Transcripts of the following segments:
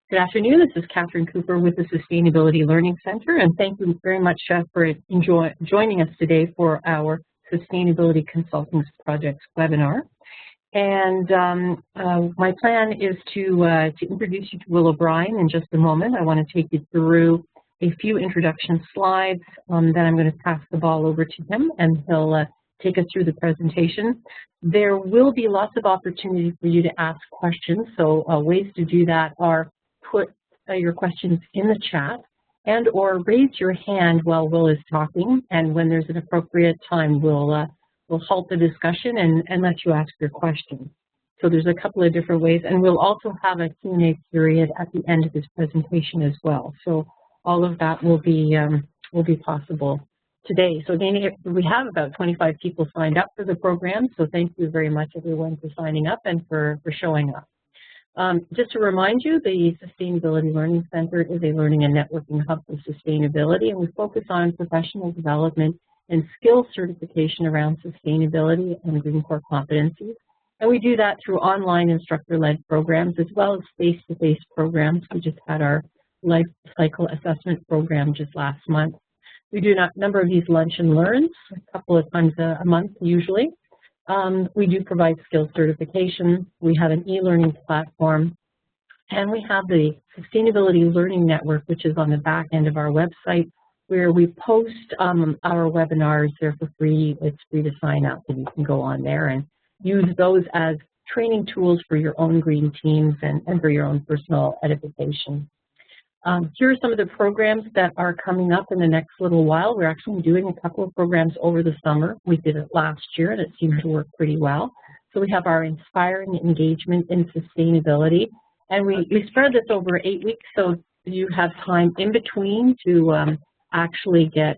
Good afternoon. This is Catherine Cooper with the Sustainability Learning Center, and thank you very much for joining us today for our Sustainability Consulting Projects webinar. And my plan is to introduce you to Will O'Brien in just a moment. I want to take you through a few introduction slides. Then I'm going to pass the ball over to him, and he'll take us through the presentation. There will be lots of opportunity for you to ask questions, so ways to do that are put your questions in the chat and or raise your hand while Will is talking, and when there's an appropriate time, we'll halt the discussion and let you ask your question. So there's a couple of different ways, and we'll also have a Q&A period at the end of this presentation as well. So all of that will be possible today. So we have about 25 people signed up for the program, so thank you very much everyone for signing up and for showing up. Just to remind you, the Sustainability Learning Center is a learning and networking hub for sustainability, and we focus on professional development and skill certification around sustainability and green core competencies. And we do that through online instructor-led programs as well as face-to-face programs. We just had our life cycle assessment program just last month. We do a number of these lunch and learns a couple of times a month usually. We do provide skills certification. We have an e-learning platform, and we have the Sustainability Learning Network, which is on the back end of our website, where we post our webinars. They're for free. It's free to sign up, and you can go on there and use those as training tools for your own green teams and for your own personal edification. Here are some of the programs that are coming up in the next little while. We're actually doing a couple of programs over the summer. We did it last year, and it seemed to work pretty well. So we have our Inspiring Engagement in Sustainability, and we spread this over 8 weeks, so you have time in between to actually get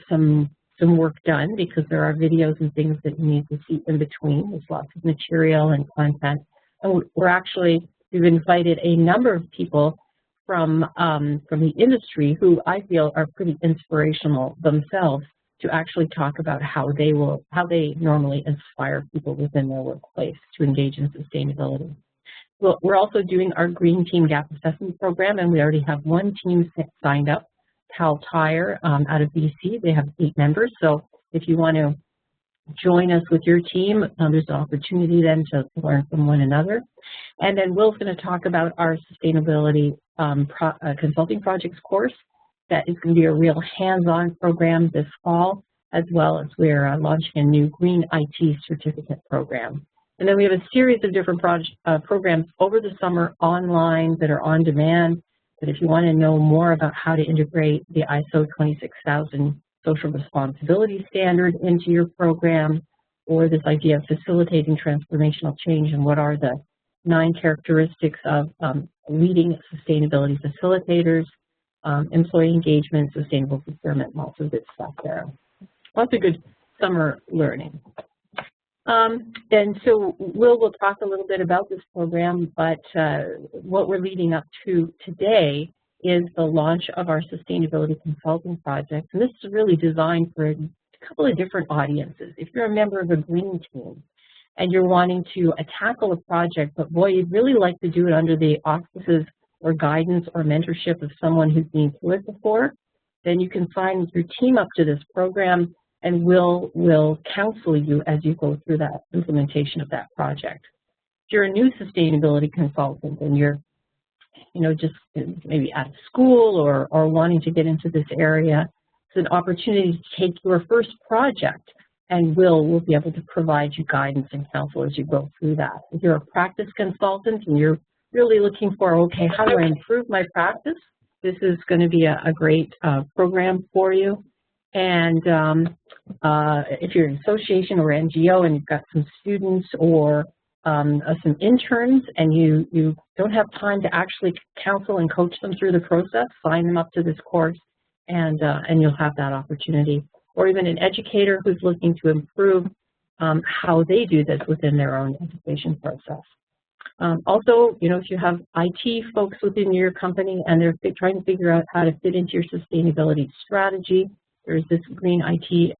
some work done, because there are videos and things that you need to see in between. There's lots of material and content. And we've invited a number of people from the industry who I feel are pretty inspirational themselves to actually talk about how they normally inspire people within their workplace to engage in sustainability. Well, we're also doing our Green Team Gap Assessment Program, and we already have one team signed up, Cal Tire out of BC. They have 8 members, so if you want to join us with your team, there's an opportunity then to learn from one another. And then Will's going to talk about our Sustainability Consulting Projects course. That is going to be a real hands-on program this fall, as well as we're launching a new Green IT Certificate program. And then we have a series of different programs over the summer online that are on demand. But if you want to know more about how to integrate the ISO 26000 social responsibility standard into your program, or this idea of facilitating transformational change and what are the 9 characteristics of leading sustainability facilitators, employee engagement, sustainable procurement, lots of good stuff there. Lots of good summer learning. And so we'll talk a little bit about this program, but what we're leading up to today is the launch of our Sustainability Consulting Project. And this is really designed for a couple of different audiences. If you're a member of a green team and you're wanting to tackle a project, but boy, you'd really like to do it under the auspices or guidance or mentorship of someone who's been through it before, then you can sign your team up to this program, and we'll counsel you as you go through that implementation of that project. If you're a new sustainability consultant and you're just maybe out of school or wanting to get into this area, it's an opportunity to take your first project, and we'll be able to provide you guidance and counsel as you go through that. If you're a practice consultant and you're really looking for, okay, how do I improve my practice? This is going to be a great program for you. And if you're an association or NGO and you've got some students or some interns and you don't have time to actually counsel and coach them through the process, sign them up to this course, and you'll have that opportunity. Or even an educator who's looking to improve how they do this within their own education process. Also, if you have IT folks within your company and they're trying to figure out how to fit into your sustainability strategy, there's this Green IT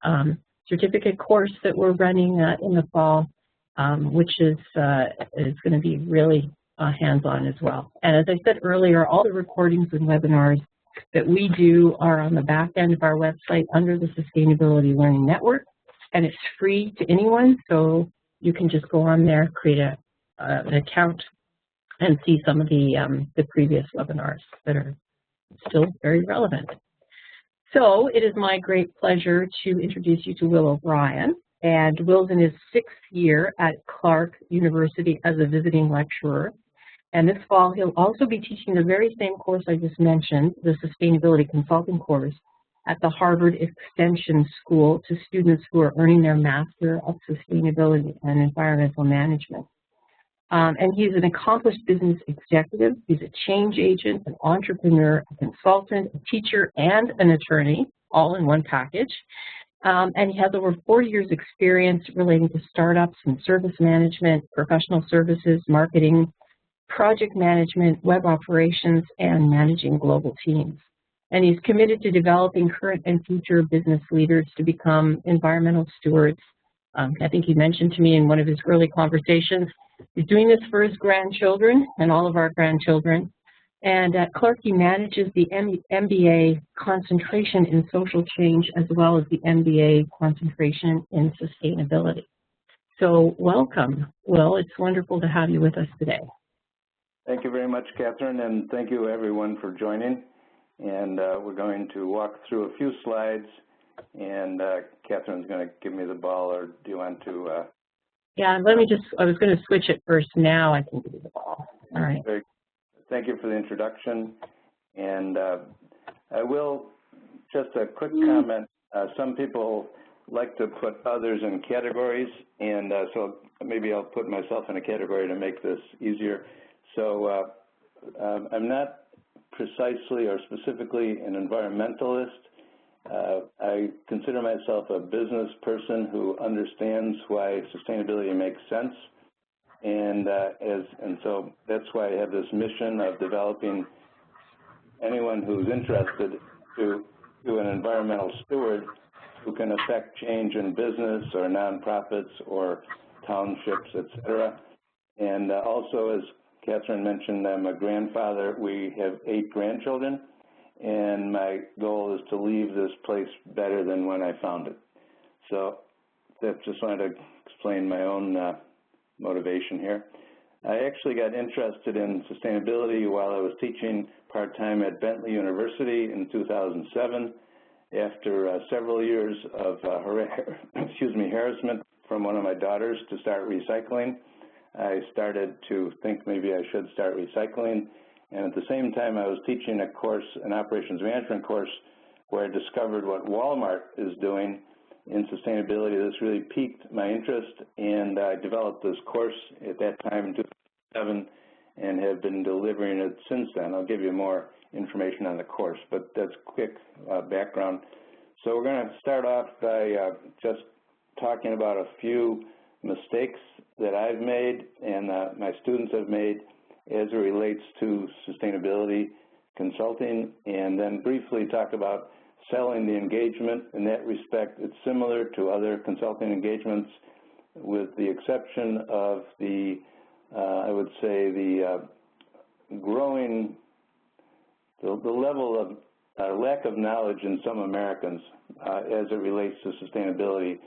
certificate course that we're running in the fall, which is going to be really hands-on as well. And as I said earlier, all the recordings and webinars that we do are on the back end of our website under the Sustainability Learning Network, and it's free to anyone, so you can just go on there, create an account, and see some of the previous webinars that are still very relevant. So it is my great pleasure to introduce you to Will O'Brien. And Will's in his 6th year at Clark University as a visiting lecturer. And this fall, he'll also be teaching the very same course I just mentioned, the Sustainability Consulting course, at the Harvard Extension School to students who are earning their Master of Sustainability and Environmental Management. And he's an accomplished business executive. He's a change agent, an entrepreneur, a consultant, a teacher, and an attorney, all in one package. And he has over 40 years experience relating to startups and service management, professional services, marketing, project management, web operations, and managing global teams. And he's committed to developing current and future business leaders to become environmental stewards. I think he mentioned to me in one of his early conversations, he's doing this for his grandchildren and all of our grandchildren. And at Clark, he manages the MBA concentration in social change as well as the MBA concentration in sustainability. So welcome, Will. It's wonderful to have you with us today. Thank you very much, Catherine, and thank you everyone for joining. And we're going to walk through a few slides, and Catherine's going to give me the ball, or do you want to? Yeah, I was going to switch it first. Now I can give you the ball. All right. Very, thank you for the introduction. And I will, just a quick comment. Some people like to put others in categories, and so maybe I'll put myself in a category to make this easier. So I'm not precisely or specifically an environmentalist. I consider myself a business person who understands why sustainability makes sense, and so that's why I have this mission of developing anyone who's interested to an environmental steward who can affect change in business or nonprofits or townships, etc. And also, as Catherine mentioned, I'm a grandfather. We have 8 grandchildren, and my goal is to leave this place better than when I found it. So that just wanted to explain my own motivation here. I actually got interested in sustainability while I was teaching part-time at Bentley University in 2007. After several years of harassment from one of my daughters to start recycling, I started to think maybe I should start recycling. And at the same time, I was teaching a course, an operations management course, where I discovered what Walmart is doing in sustainability. This really piqued my interest, and I developed this course at that time in 2007 and have been delivering it since then. I'll give you more information on the course, but that's quick background. So we're going to start off by just talking about a few mistakes that I've made and my students have made as it relates to sustainability consulting, and then briefly talk about selling the engagement. In that respect, it's similar to other consulting engagements with the exception of the, I would say, the growing, the level of lack of knowledge in some Americans as it relates to sustainability.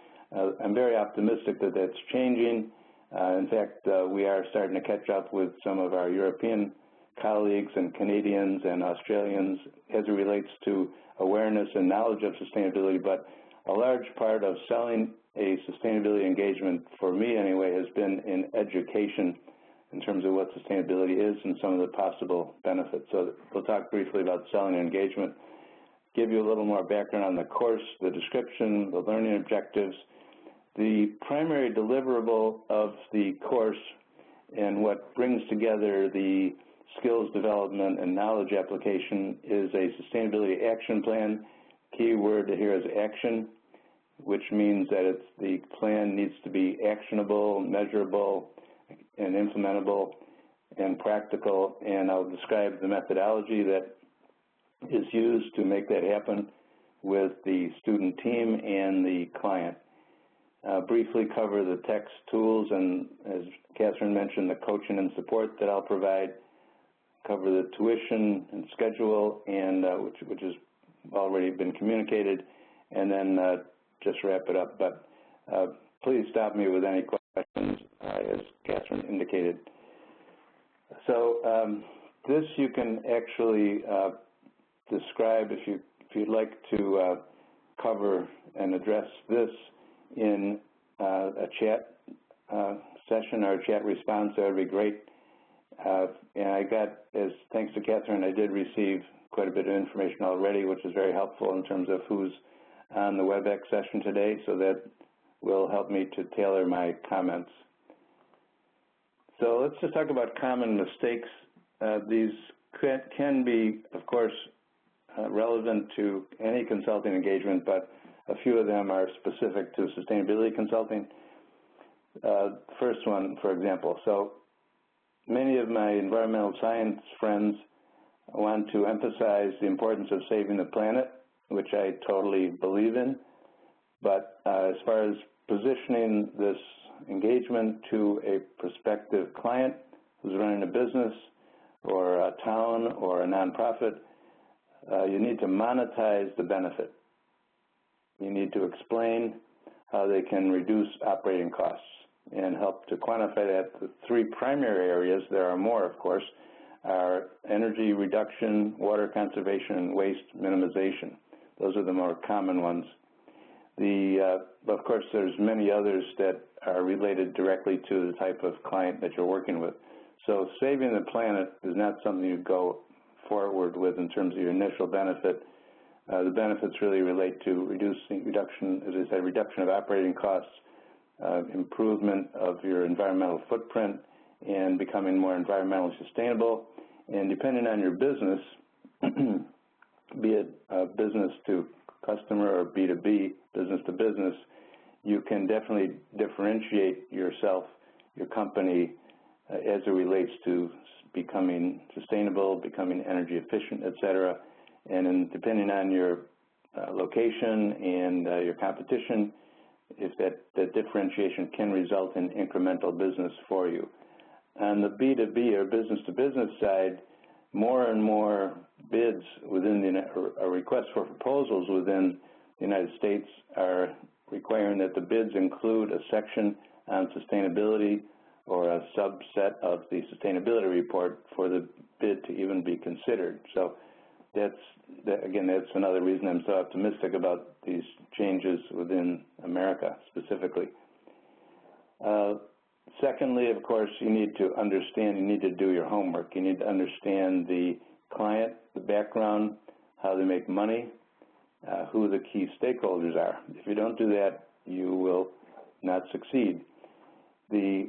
I'm very optimistic that that's changing. In fact, we are starting to catch up with some of our European colleagues and Canadians and Australians as it relates to awareness and knowledge of sustainability, but a large part of selling a sustainability engagement, for me anyway, has been in education in terms of what sustainability is and some of the possible benefits. So we'll talk briefly about selling engagement, give you a little more background on the course, the description, the learning objectives. The primary deliverable of the course and what brings together the skills development and knowledge application is a sustainability action plan. Key word here is action, which means that the plan needs to be actionable, measurable, and implementable and practical, and I'll describe the methodology that is used to make that happen with the student team and the client. briefly cover the text tools and, as Catherine mentioned, the coaching and support that I'll provide, cover the tuition and schedule, and which has already been communicated, and then just wrap it up. But please stop me with any questions, as Catherine indicated. So this you can actually describe, if you'd like to cover and address this in a chat session or a chat response, that would be great. And I got, thanks to Catherine, I did receive quite a bit of information already, which is very helpful in terms of who's on the WebEx session today, so that will help me to tailor my comments. So let's just talk about common mistakes. These can be, of course, relevant to any consulting engagement, but a few of them are specific to sustainability consulting. First one, for example. So many of my environmental science friends want to emphasize the importance of saving the planet, which I totally believe in. But as far as positioning this engagement to a prospective client who's running a business or a town or a nonprofit, you need to monetize the benefit. You need to explain how they can reduce operating costs and help to quantify that. The three primary areas, there are more of course, are energy reduction, water conservation, and waste minimization. Those are the more common ones. Of course, there's many others that are related directly to the type of client that you're working with. So saving the planet is not something you go forward with in terms of your initial benefit. The benefits really relate to reduction, as I said, reduction of operating costs, improvement of your environmental footprint, and becoming more environmentally sustainable. And depending on your business, be it business to customer or B2B, business to business, you can definitely differentiate yourself, your company, as it relates to becoming sustainable, becoming energy efficient, et cetera. And depending on your location and your competition, if that differentiation can result in incremental business for you. On the B2B or business-to-business side, more and more bids within or requests for proposals within the United States are requiring that the bids include a section on sustainability or a subset of the sustainability report for the bid to even be considered. So again, that's another reason I'm so optimistic about these changes within America specifically. Secondly, of course, you need to understand, you need to do your homework. You need to understand the client, the background, how they make money, who the key stakeholders are. If you don't do that, you will not succeed. The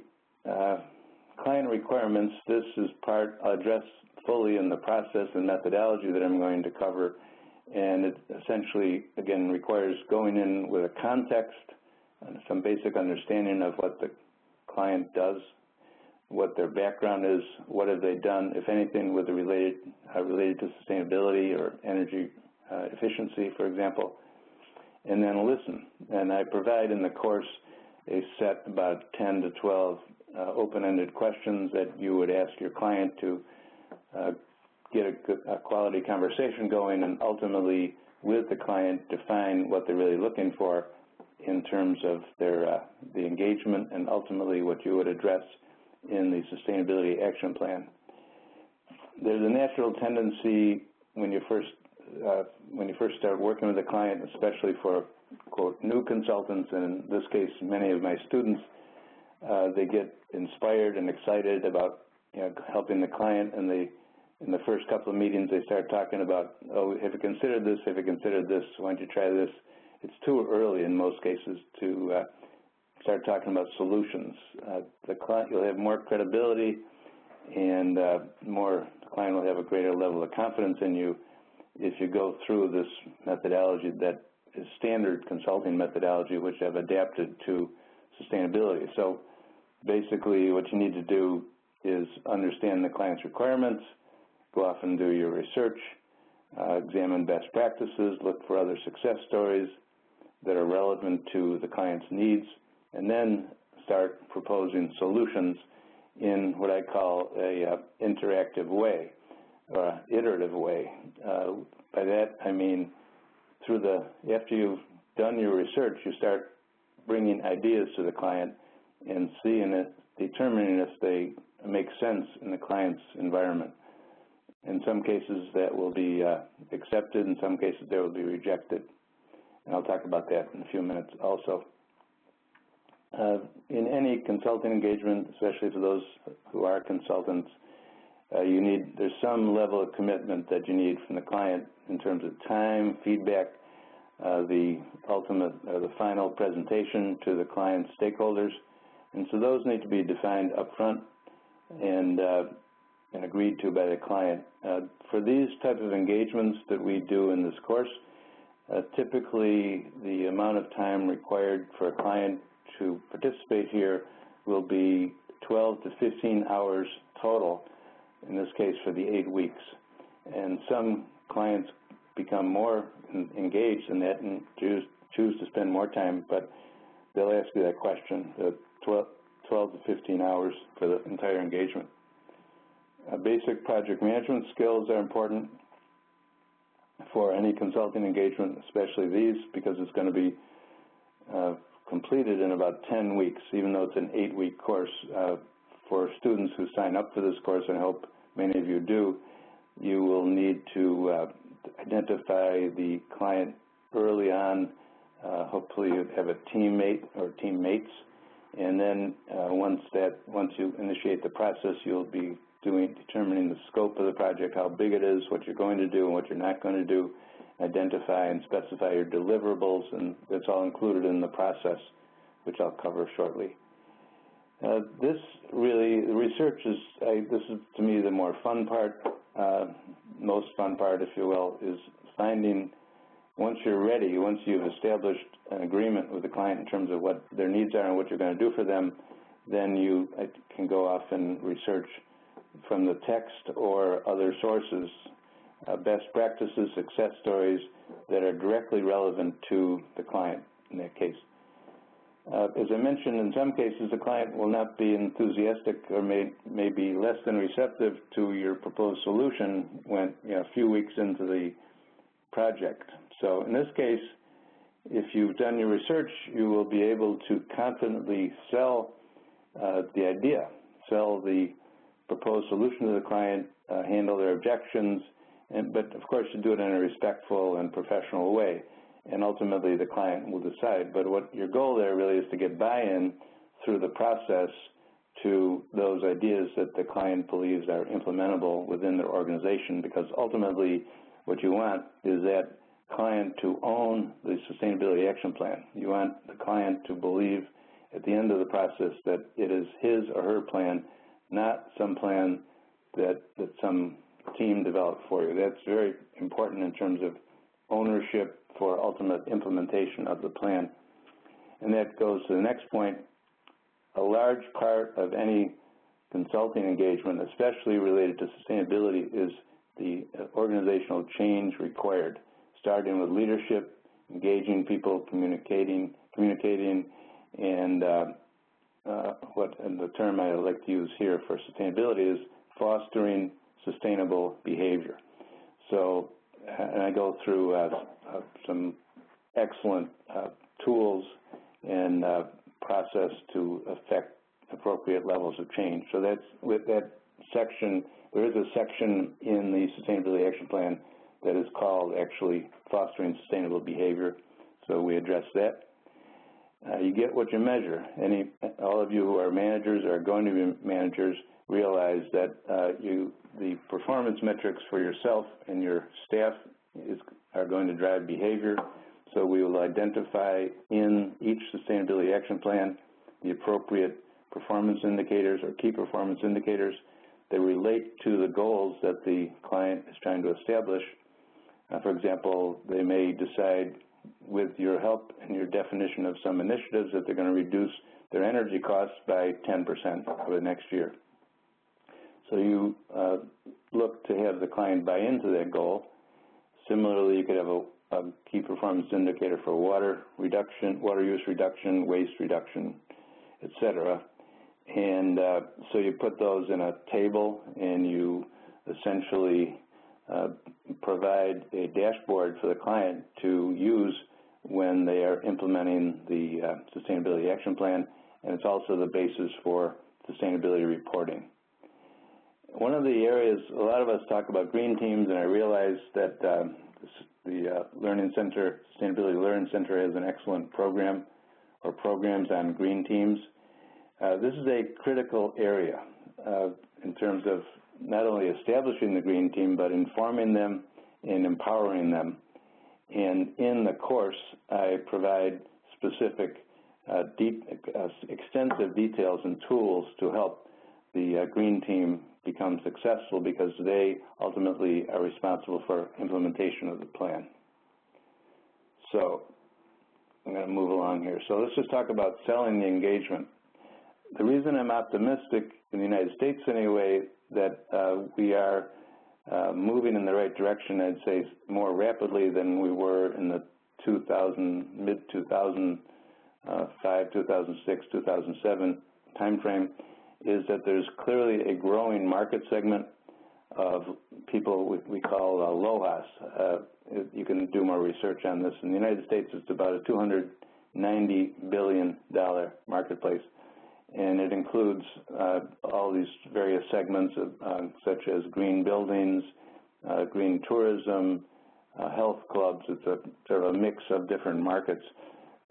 client requirements, this is part addressed fully in the process and methodology that I'm going to cover, and it essentially, again, requires going in with a context and some basic understanding of what the client does, what their background is, what have they done, if anything, with the related to sustainability or energy efficiency, for example, and then listen. And I provide in the course a set about 10 to 12 open-ended questions that you would ask your client to get a quality conversation going, and ultimately, with the client, define what they're really looking for in terms of their the engagement, and ultimately what you would address in the sustainability action plan. There's a natural tendency when you first start working with a client, especially for quote new consultants, and in this case, many of my students, they get inspired and excited about helping the client, and in the first couple of meetings they start talking about, oh, have you considered this? Have you considered this? Why don't you try this? It's too early in most cases to start talking about solutions. The client, you'll have more credibility, and the client will have a greater level of confidence in you if you go through this methodology that is standard consulting methodology, which I've adapted to sustainability. So basically what you need to do is understand the client's requirements, go off and do your research, examine best practices, look for other success stories that are relevant to the client's needs, and then start proposing solutions in what I call a interactive way or iterative way. By that I mean after you've done your research, you start bringing ideas to the client and determining if they make sense in the client's environment. In some cases that will be accepted, in some cases they will be rejected. And I'll talk about that in a few minutes also. In any consulting engagement, especially for those who are consultants, there's some level of commitment that you need from the client in terms of time, feedback, the final presentation to the client stakeholders. And so those need to be defined up front and agreed to by the client. For these type of engagements that we do in this course, typically the amount of time required for a client to participate here will be 12 to 15 hours total, in this case for the 8 weeks. And some clients become more engaged in that and choose to spend more time, but they'll ask you that question, 12 to 15 hours for the entire engagement. Basic project management skills are important for any consulting engagement, especially these, because it's going to be completed in about 10 weeks, even though it's an 8-week course. For students who sign up for this course, and I hope many of you do, you will need to identify the client early on. Hopefully you have a teammate or teammates, and then once you initiate the process, you'll be determining the scope of the project, how big it is, what you're going to do and what you're not going to do, identify and specify your deliverables, and that's all included in the process, which I'll cover shortly. This research this is to me the more fun part, most fun part, if you will, is finding, once you're ready, once you've established an agreement with the client in terms of what their needs are and what you're going to do for them, then you can go off and research from the text or other sources, best practices, success stories that are directly relevant to the client in that case. As I mentioned, in some cases the client will not be enthusiastic or may be less than receptive to your proposed solution when a few weeks into the project. So in this case, if you've done your research, you will be able to confidently sell the idea, sell the proposed solution to the client, handle their objections, but of course you do it in a respectful and professional way, and ultimately the client will decide. But what your goal there really is to get buy-in through the process to those ideas that the client believes are implementable within their organization, because ultimately what you want is that client to own the sustainability action plan. You want the client to believe at the end of the process that it is his or her plan, not some plan that some team developed for you. That's very important in terms of ownership for ultimate implementation of the plan. And that goes to the next point. A large part of any consulting engagement, especially related to sustainability, is the organizational change required, starting with leadership, engaging people, communicating, and the term I like to use here for sustainability is fostering sustainable behavior. So, and I go through some excellent tools and process to affect appropriate levels of change. So that's with that section. There is a section in the Sustainability Action Plan that is called actually Fostering Sustainable Behavior. So we address that. You get what you measure. All of you who are managers or are going to be managers realize that the performance metrics for yourself and your staff are going to drive behavior. So we will identify in each Sustainability Action Plan the appropriate performance indicators or key performance indicators that relate to the goals that the client is trying to establish. For example, they may decide with your help and your definition of some initiatives that they're going to reduce their energy costs by 10% for the next year. So you look to have the client buy into that goal. Similarly, you could have a key performance indicator for water reduction, water use reduction, waste reduction, etc. And so you put those in a table, and you essentially provide a dashboard for the client to use when they are implementing the Sustainability Action Plan, and it's also the basis for sustainability reporting. One of the areas, a lot of us talk about green teams, and I realize that the Learning Center, Sustainability Learning Center, has an excellent program or programs on green teams. This is a critical area in terms of not only establishing the green team, but informing them and empowering them. And in the course, I provide specific, extensive details and tools to help the green team become successful, because they ultimately are responsible for implementation of the plan. So I'm going to move along here. So let's just talk about selling the engagement. The reason I'm optimistic, in the United States anyway, that we are moving in the right direction, I'd say more rapidly than we were in the mid-2005, 2006, 2007 timeframe, is that there's clearly a growing market segment of people we call LOHAS. You can do more research on this. In the United States, it's about a $290 billion marketplace, and it includes all these various segments of, such as green buildings, green tourism, health clubs. It's a sort of a mix of different markets.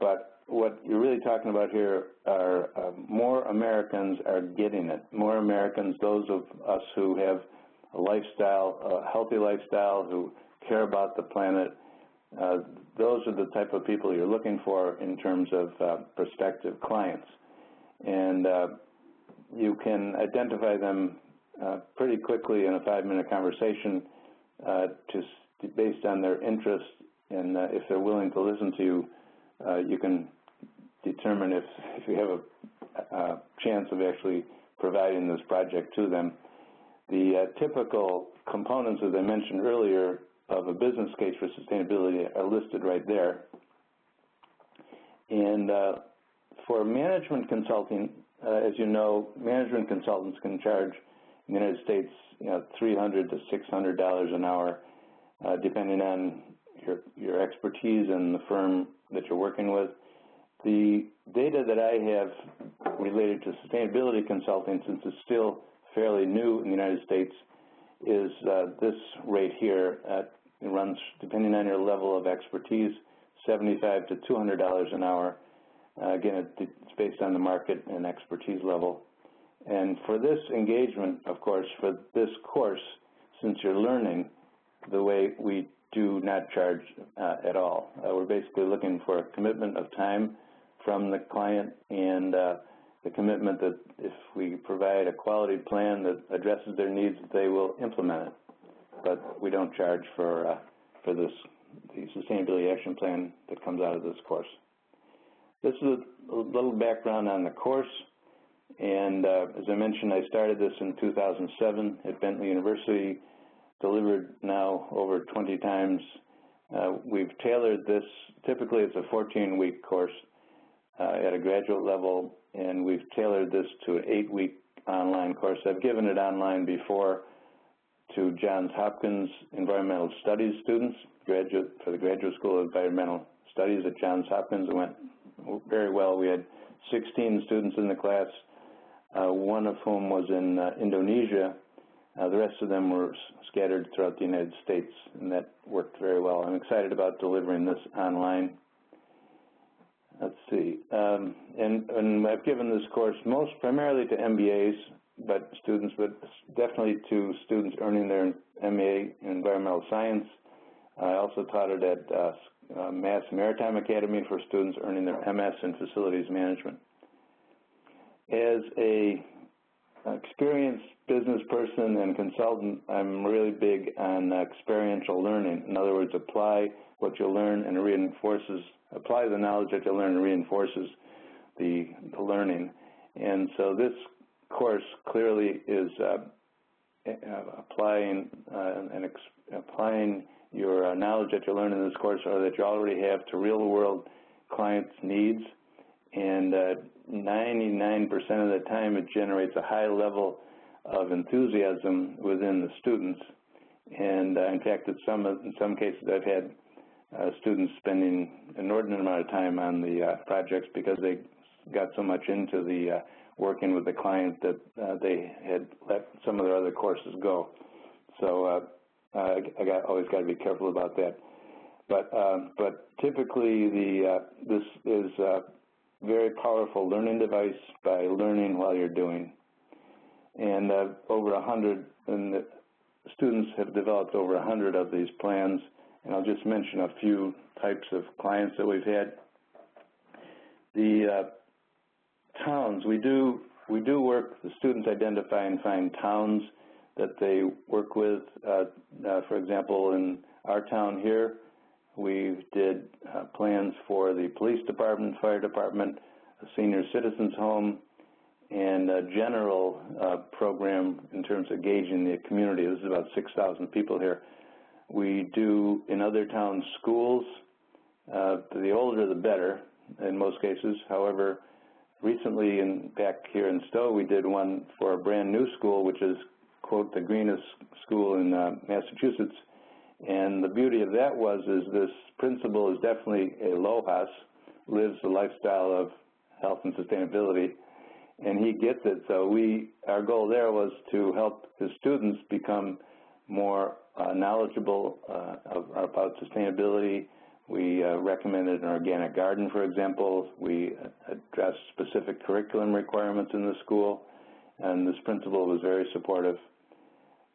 But what you're really talking about here are more Americans are getting it. More Americans, those of us who have a lifestyle, a healthy lifestyle, who care about the planet, those are the type of people you're looking for in terms of prospective clients. And you can identify them pretty quickly in a 5-minute conversation based on their interest, and if they're willing to listen to you, you can determine if you have a chance of actually providing this project to them. The typical components, as I mentioned earlier, of a business case for sustainability are listed right there. And for management consulting, as you know, management consultants can charge in the United States, $300 to $600 an hour, depending on your expertise and the firm that you're working with. The data that I have related to sustainability consulting, since it's still fairly new in the United States, is this rate here. It runs, depending on your level of expertise, $75 to $200 an hour. Again, it's based on the market and expertise level. And for this engagement, of course, for this course, since you're learning, the way we do not charge at all. We're basically looking for a commitment of time from the client, and the commitment that if we provide a quality plan that addresses their needs, they will implement it. But we don't charge for the Sustainability Action Plan that comes out of this course. This is a little background on the course, and as I mentioned, I started this in 2007 at Bentley University, delivered now over 20 times. We've tailored this. Typically, it's a 14-week course at a graduate level, and we've tailored this to an 8-week online course. I've given it online before to Johns Hopkins Environmental Studies students, for the Graduate School of Environmental Studies at Johns Hopkins. It went very well. We had 16 students in the class, one of whom was in Indonesia. The rest of them were scattered throughout the United States, and that worked very well. I'm excited about delivering this online. Let's see. And I've given this course primarily to MBAs, but definitely to students earning their MA in environmental science. I also taught it at Mass Maritime Academy for students earning their MS in facilities management. As a experienced business person and consultant, I'm really big on experiential learning. In other words, apply what you learn and apply the knowledge that you learn and reinforces the learning. And so this course clearly is applying your knowledge that you learn in this course or that you already have to real-world clients' needs, and 99% of the time it generates a high level of enthusiasm within the students. And in fact, in some cases I've had students spending an inordinate amount of time on the projects because they got so much into the working with the client that they had let some of their other courses go. So always got to be careful about that. But typically this is a very powerful learning device by learning while you're doing. And over 100, and the students have developed over 100 of these plans. And I'll just mention a few types of clients that we've had. The towns, we do work, the students identify and find towns that they work with. For example, in our town here, we did plans for the police department, fire department, a senior citizens home, and a general program in terms of gauging the community. This is about 6,000 people here. We do, in other towns, schools. The older the better in most cases. However, recently back here in Stowe, we did one for a brand new school, which is, quote, the greenest school in Massachusetts. And the beauty of that is this principal is definitely a LOHAS, lives the lifestyle of health and sustainability, and he gets it. So our goal there was to help the students become more knowledgeable about sustainability. We recommended an organic garden, for example. We addressed specific curriculum requirements in the school, and this principal was very supportive.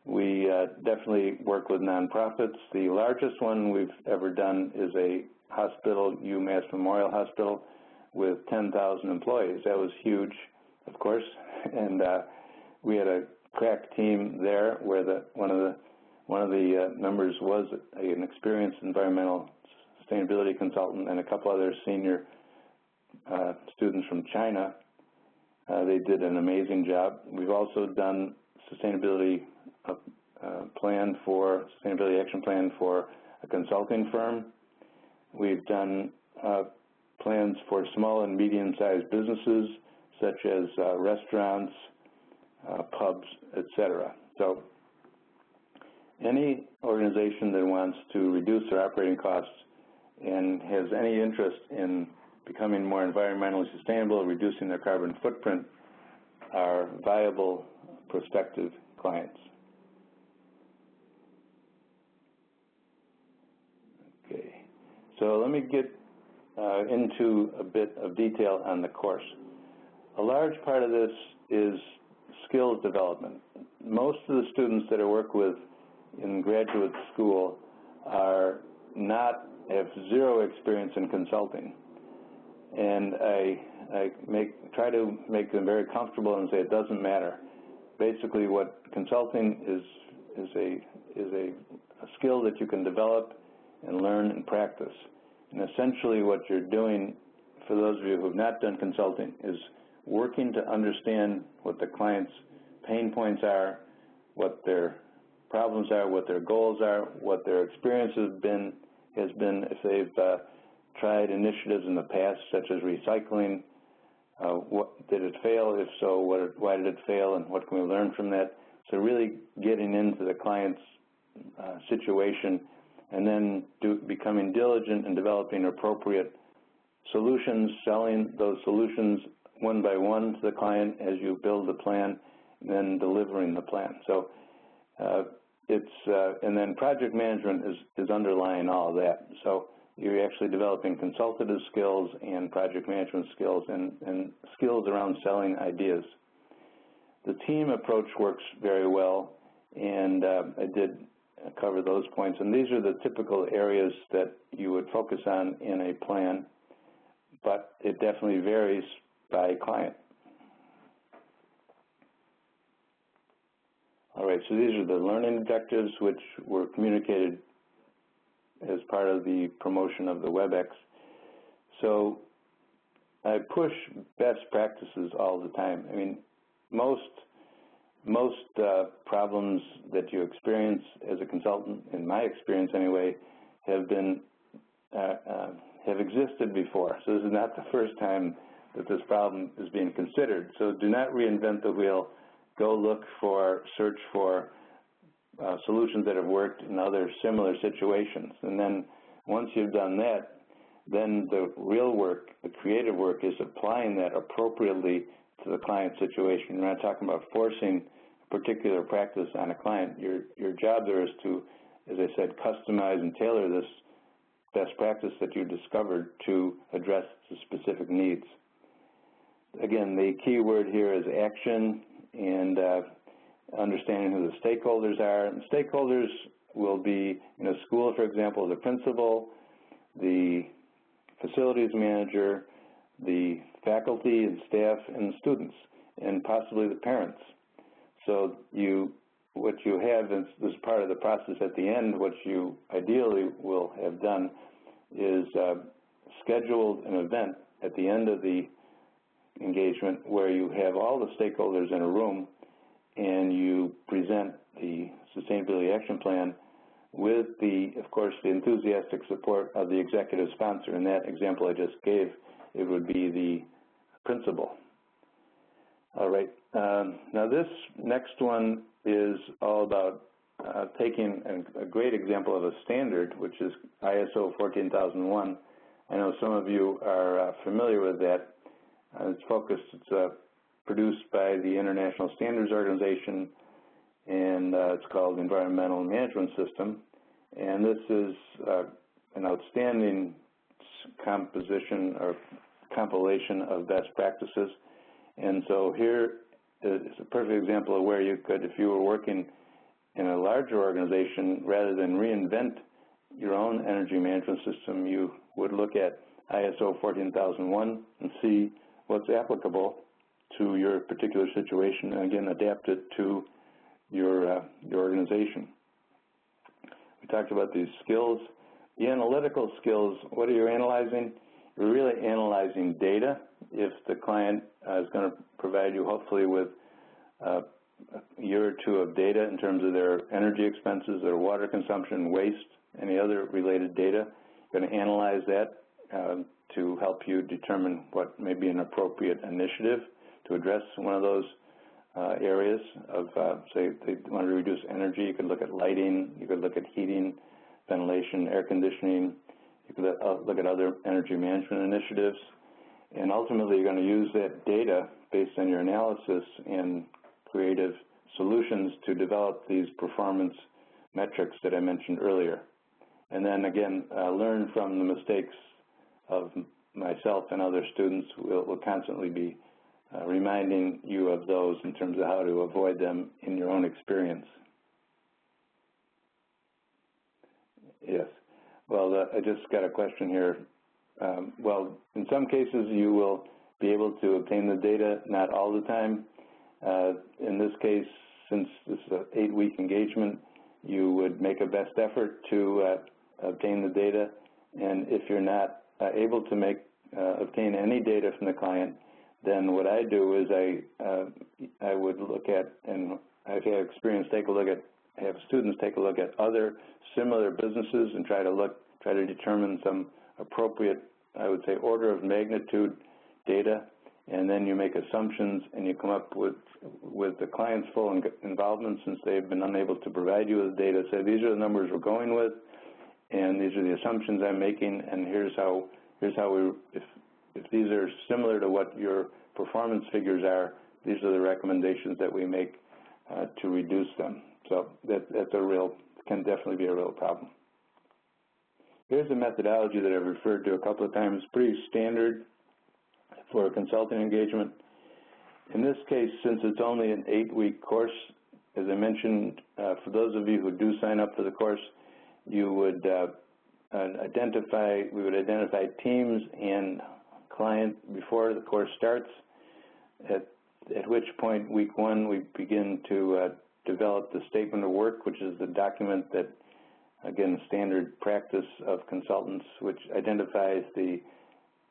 We definitely work with nonprofits. The largest one we've ever done is a hospital, UMass Memorial Hospital, with 10,000 employees. That was huge, of course, and we had a crack team there where one of the members was an experienced environmental sustainability consultant and a couple other senior students from China. They did an amazing job. We've also done sustainability action plan for a consulting firm. We've done plans for small and medium-sized businesses such as restaurants, pubs, etc. So any organization that wants to reduce their operating costs and has any interest in becoming more environmentally sustainable, reducing their carbon footprint, are viable prospective clients. Okay, so let me get into a bit of detail on the course. A large part of this is skills development. Most of the students that I work with in graduate school have zero experience in consulting, and I try to make them very comfortable and say it doesn't matter. Basically, what consulting is a skill that you can develop and learn and practice. And essentially, what you're doing, for those of you who have not done consulting, is working to understand what the client's pain points are, what their problems are, what their goals are, what their experience has been, if they've tried initiatives in the past, such as recycling. Did it fail? If so, why did it fail, and what can we learn from that? So really getting into the client's situation, and then becoming diligent in developing appropriate solutions, selling those solutions one by one to the client as you build the plan, and then delivering the plan. So and then project management is underlying all of that. So you're actually developing consultative skills and project management skills and skills around selling ideas. The team approach works very well, and I did cover those points. And these are the typical areas that you would focus on in a plan, but it definitely varies by client. All right, so these are the learning objectives which were communicated as part of the promotion of the WebEx. So I push best practices all the time. I mean, most problems that you experience as a consultant, in my experience anyway, have been have existed before. So this is not the first time that this problem is being considered. So do not reinvent the wheel. Go search for solutions that have worked in other similar situations. And then once you've done that, then the real work, the creative work, is applying that appropriately to the client situation. We're not talking about forcing a particular practice on a client. Your job there is to, as I said, customize and tailor this best practice that you discovered to address the specific needs. Again, the key word here is action and understanding who the stakeholders are. And stakeholders will be, in a school, for example, the principal, the facilities manager, the faculty and staff, and the students, and possibly the parents. So what you have as part of the process at the end, what you ideally will have done is scheduled an event at the end of the engagement where you have all the stakeholders in a room and you present the Sustainability Action Plan with of course, the enthusiastic support of the executive sponsor. In that example I just gave, it would be the principal. All right. Now this next one is all about taking a great example of a standard, which is ISO 14001. I know some of you are familiar with that. It's produced by the International Standards Organization, and it's called Environmental Management System. And this is an outstanding composition or compilation of best practices. And so here is a perfect example of where you could, if you were working in a larger organization, rather than reinvent your own energy management system, you would look at ISO 14001 and see what's applicable to your particular situation, and again, adapt it to your organization. We talked about these skills. The analytical skills, what are you analyzing? You're really analyzing data. If the client is going to provide you, hopefully, with a year or two of data in terms of their energy expenses, their water consumption, waste, any other related data, you're going to analyze that to help you determine what may be an appropriate initiative to address one of those areas of, say, they want to reduce energy. You could look at lighting, you could look at heating, ventilation, air conditioning, you could look at other energy management initiatives, and ultimately you're going to use that data based on your analysis and creative solutions to develop these performance metrics that I mentioned earlier. And then again, learn from the mistakes of myself and other students. We'll constantly be reminding you of those in terms of how to avoid them in your own experience. Yes. Well, I just got a question here. Well, in some cases you will be able to obtain the data, not all the time. In this case, since this is an 8-week engagement, you would make a best effort to obtain the data. And if you're not able to obtain any data from the client, then what I do is I would look at, and I've had experience have students take a look at other similar businesses and try to determine some appropriate, I would say, order of magnitude data, and then you make assumptions and you come up with the client's full involvement, since they've been unable to provide you with data. Say, these are the numbers we're going with, and these are the assumptions I'm making, and here's how if these are similar to what your performance figures are, these are the recommendations that we make to reduce them. So that's can definitely be a real problem. Here's a methodology that I've referred to a couple of times, pretty standard for a consulting engagement. In this case, since it's only an 8-week course, as I mentioned, for those of you who do sign up for the course, you would we would identify teams and client before the course starts, at which point, week 1, we begin to develop the statement of work, which is the document that, again, standard practice of consultants, which identifies the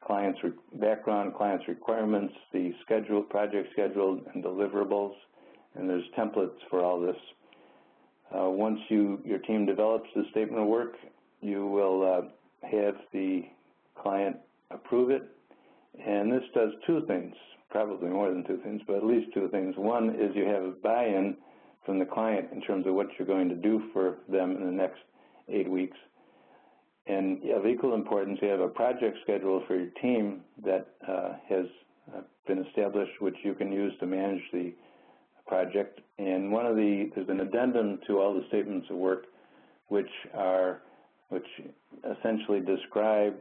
client's background, client's requirements, the project schedule, and deliverables, and there's templates for all this. Once your team develops the statement of work, you will have the client approve it. And this does two things, probably more than two things, but at least two things. One is you have a buy-in from the client in terms of what you're going to do for them in the next 8 weeks. And of equal importance, you have a project schedule for your team that has been established, which you can use to manage the project. And there's an addendum to all the statements of work, which essentially describe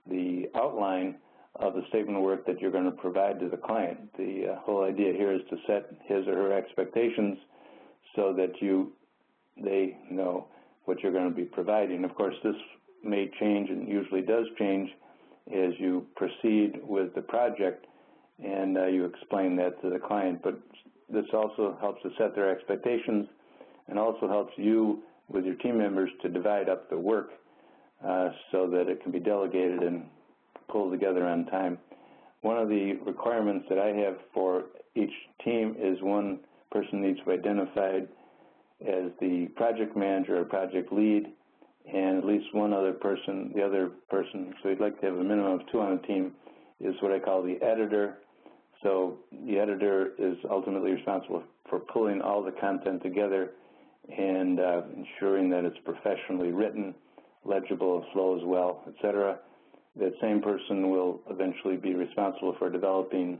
the outline of the statement of work that you're going to provide to the client. The whole idea here is to set his or her expectations so that they know what you're going to be providing. Of course, this may change and usually does change as you proceed with the project and you explain that to the client. But this also helps to set their expectations and also helps you with your team members to divide up the work so that it can be delegated and pulled together on time. One of the requirements that I have for each team is one person needs to be identified as the project manager or project lead, and at least one other person, the other person, so you'd like to have a minimum of 2 on a team, is what I call the editor. So the editor is ultimately responsible for pulling all the content together and ensuring that it's professionally written, legible, flows well, etc. That same person will eventually be responsible for developing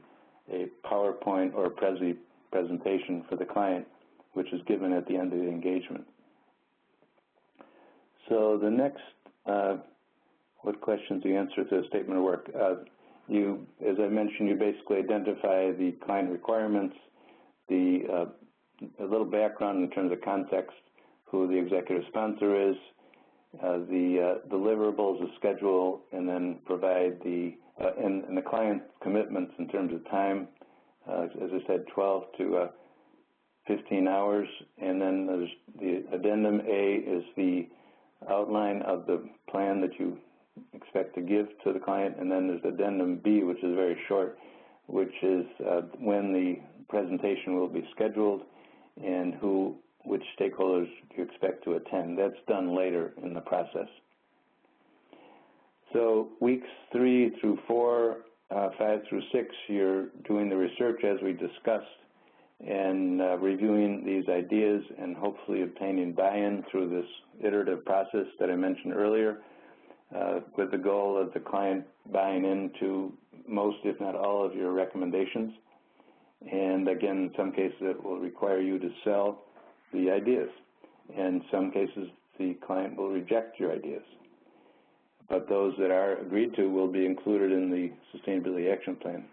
a PowerPoint or a presentation for the client, which is given at the end of the engagement. So the next, what questions do you answer to a statement of work? As I mentioned, you basically identify the client requirements, a little background in terms of context, who the executive sponsor is, the deliverables, the schedule, and then provide and the client commitments in terms of time. As I said, 12 to 15 hours, and then there's the addendum A is the outline of the plan that you expect to give to the client, and then there's addendum B, which is very short, which is when the presentation will be scheduled and which stakeholders you expect to attend. That's done later in the process. So weeks 3 through 4, 5 through 6, you're doing the research as we discussed and reviewing these ideas and hopefully obtaining buy-in through this iterative process that I mentioned earlier, with the goal of the client buying into most, if not all, of your recommendations. And again, in some cases, it will require you to sell the ideas. In some cases, the client will reject your ideas. But those that are agreed to will be included in the Sustainability Action Plan.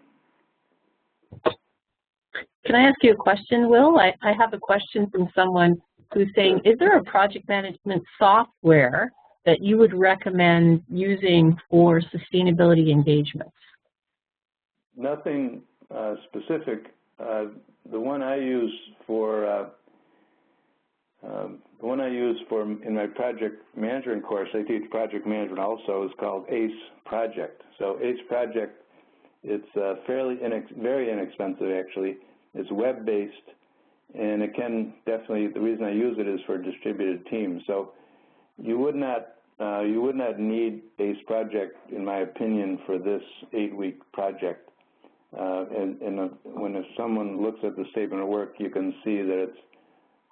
Can I ask you a question, Will? I have a question from someone who's saying, is there a project management software that you would recommend using for sustainability engagements? Nothing specific. The one I use in my project management course, I teach project management also, is called ACE Project. So ACE Project, it's very inexpensive actually. It's web-based, and it can definitely, the reason I use it is for distributed teams. So you would not need ACE Project, in my opinion, for this 8-week project. If someone looks at the statement of work, you can see that it's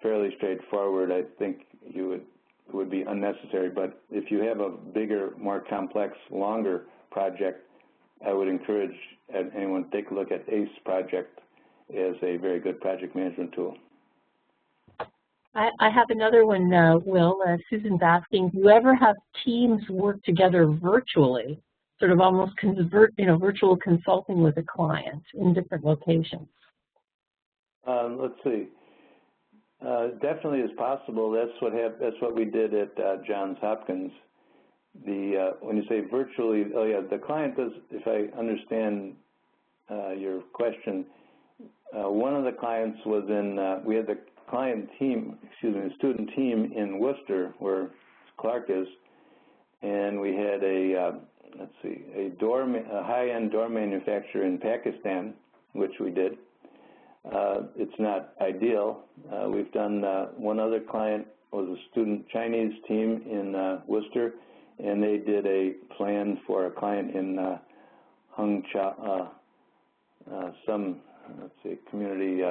fairly straightforward. I think it would be unnecessary. But if you have a bigger, more complex, longer project, I would encourage anyone to take a look at ACE Project as a very good project management tool. I have another one, Will. Susan's asking, do you ever have teams work together virtually, sort of almost virtual consulting with a client in different locations? Let's see. Definitely is possible. That's what we did at Johns Hopkins. When you say virtually, oh yeah, the client does. If I understand your question, one of the clients was in. We had the the student team in Worcester, where Clark is, and we had a high-end door manufacturer in Pakistan, which we did. It's not ideal. We've done one other client was a student Chinese team in Worcester, and they did a plan for a client in Hangzhou, some, let's see, community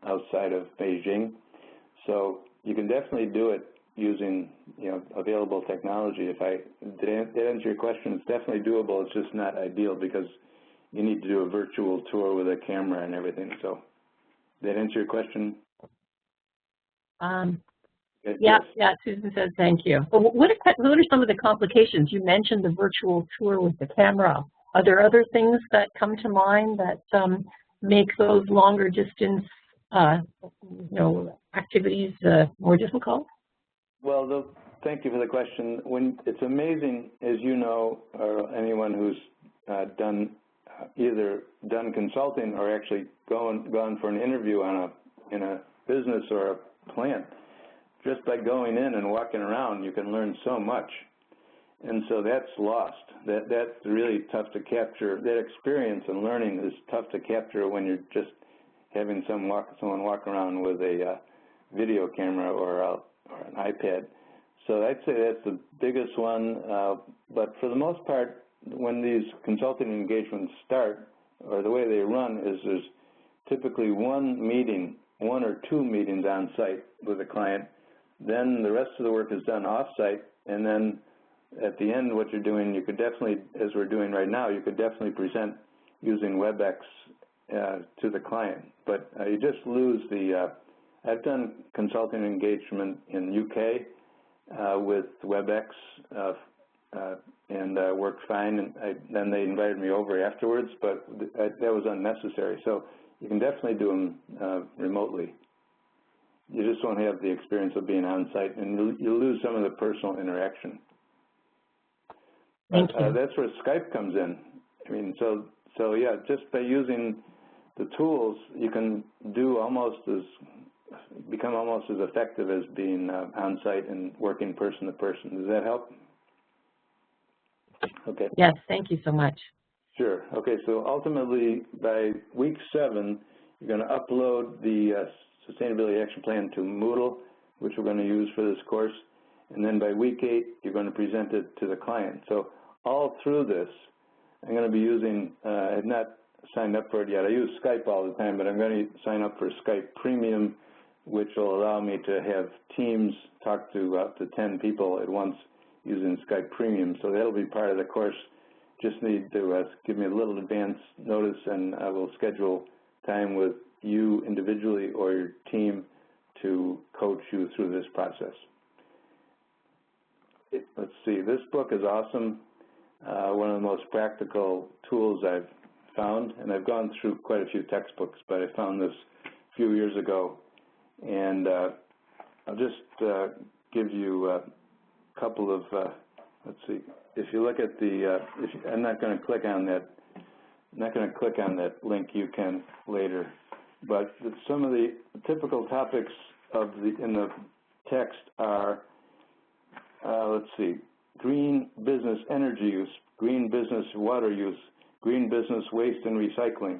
outside of Beijing. So you can definitely do it using, available technology. If I did answer your question, it's definitely doable. It's just not ideal because you need to do a virtual tour with a camera and everything. So did that answer your question? Yeah, Susan says thank you. But what are some of the complications? You mentioned the virtual tour with the camera. Are there other things that come to mind that make those longer distance activities more difficult? Well, thank you for the question. It's amazing, as you know, or anyone who's either done consulting or actually gone for an interview in a business or a plant. Just by going in and walking around, you can learn so much. And so that's lost. That's really tough to capture. That experience and learning is tough to capture when you're just having someone walk around with a video camera or an iPad. So I'd say that's the biggest one. But for the most part, when these consulting engagements start, or the way they run, is there's typically one or two meetings on site with a client. Then the rest of the work is done off-site, and then at the end, what you're doing, you could definitely, as we're doing right now, you could definitely present using WebEx to the client. But you just lose the, I've done consulting engagement in UK with WebEx, and worked fine, and then they invited me over afterwards, but that was unnecessary. So you can definitely do them remotely. You just won't have the experience of being on site, and you'll lose some of the personal interaction. Thank you. That's where Skype comes in. I mean, so yeah, just by using the tools, you can become almost as effective as being on site and working person to person. Does that help? Okay. Yes, thank you so much. Sure. Okay, so ultimately, by week 7, you're going to upload the Sustainability Action Plan to Moodle, which we're going to use for this course. And then by week 8, you're going to present it to the client. So all through this, I'm going to be using, I have not signed up for it yet. I use Skype all the time, but I'm going to sign up for Skype Premium, which will allow me to have teams talk to up to 10 people at once using Skype Premium. So that'll be part of the course. Just need to give me a little advance notice, and I will schedule time with you individually or your team to coach you through this process. Let's see, this book is awesome. One of the most practical tools I've found, and I've gone through quite a few textbooks, but I found this a few years ago. And I'll just give you a couple of, let's see, if you look at the, I'm not going to click on that, link. You can later. But some of the typical topics in the text are, let's see, green business energy use, green business water use, green business waste and recycling,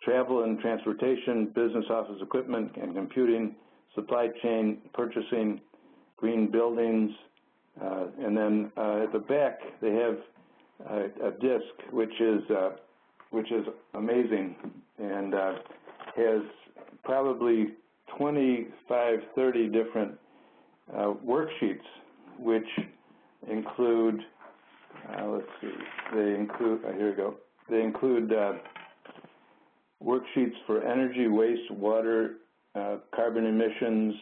travel and transportation, business office equipment and computing, supply chain purchasing, green buildings, and then at the back they have a disc which is amazing, and has probably 25, 30 different worksheets, which include, let's see, they include, here we go, they include worksheets for energy, waste, water, carbon emissions,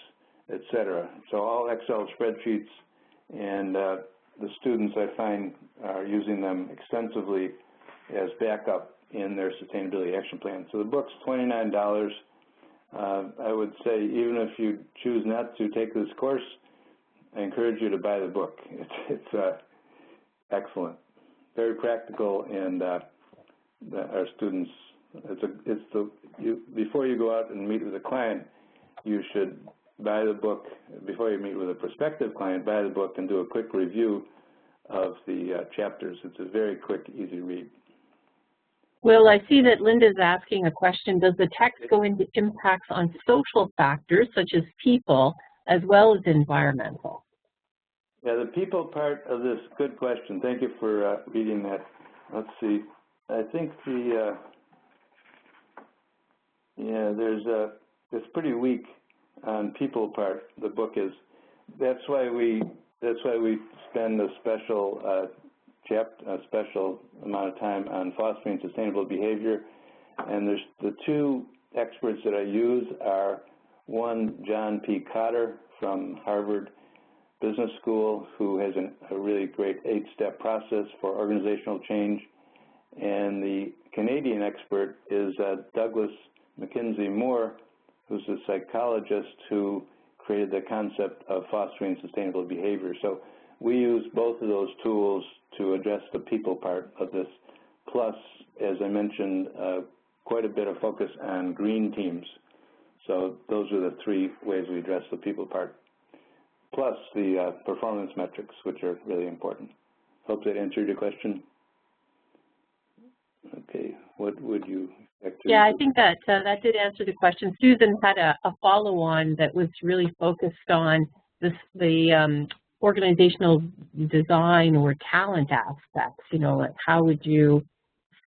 etc. So all Excel spreadsheets, and the students, I find, are using them extensively as backup in their sustainability action plan. So the book's $29. I would say even if you choose not to take this course, I encourage you to buy the book. It's excellent, very practical, and our students, before you go out and meet with a client, you should buy the book. Before you meet with a prospective client, buy the book and do a quick review of the chapters. It's a very quick, easy read. Well, I see that Linda's asking a question. Does the text go into impacts on social factors, such as people, as well as environmental? Yeah, the people part of this, good question. Thank you for reading that. Let's see. I think it's pretty weak on people part. The book is. That's why we spend a special a special amount of time on fostering sustainable behavior. And there's the two experts that I use are one, John P. Cotter from Harvard Business School, who has a really great 8-step process for organizational change. And the Canadian expert is Douglas Mackenzie Moore, who's a psychologist who created the concept of fostering sustainable behavior. So we use both of those tools to address the people part of this. Plus, as I mentioned, quite a bit of focus on green teams. So those are the three ways we address the people part. Plus the performance metrics, which are really important. Hope that answered your question. Okay, what would you expect to? Yeah, I think that that did answer the question. Susan had a follow-on that was really focused on the organizational design or talent aspects. You know, like how would you